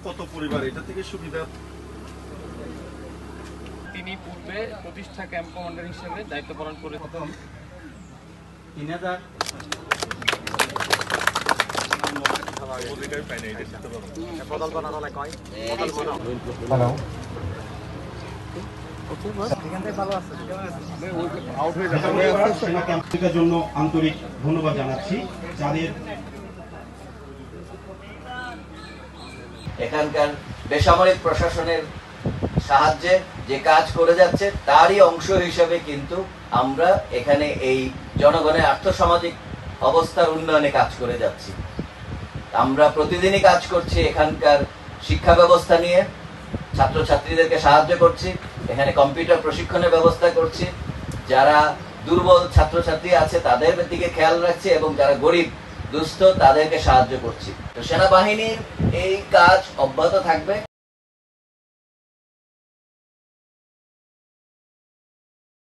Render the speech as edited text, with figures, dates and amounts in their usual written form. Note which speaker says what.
Speaker 1: কত পরিবার এটা থেকে সুবিধা?
Speaker 2: তিনি পূর্বে প্রতিষ্ঠা ক্যাম্প কমান্ডার হিসেবে দায়িত্ব পালন করে
Speaker 3: 3000
Speaker 1: ক্যাম্পের জন্য আন্তরিক ধন্যবাদ জানাচ্ছি যাদের
Speaker 4: এখানকার বেসামরিক প্রশাসনের সাহায্যে যে কাজ করে যাচ্ছে তারই অংশ হিসেবে কিন্তু আমরা এখানে এই জনগণের আর্থসামাজিক অবস্থার উন্নয়নে কাজ করে যাচ্ছি। আমরা প্রতিদিনই কাজ করছি এখানকার শিক্ষা ব্যবস্থা নিয়ে, ছাত্রছাত্রীদেরকে সাহায্য করছি, এখানে কম্পিউটার প্রশিক্ষণের ব্যবস্থা করছি, যারা দুর্বল ছাত্রছাত্রী আছে তাদের দিকে খেয়াল রাখছি এবং যারা গরিব দুস্থ তাদেরকে সাহায্য করছি। তো সেনাবাহিনীর এই কাজ অব্যাহত থাকবে।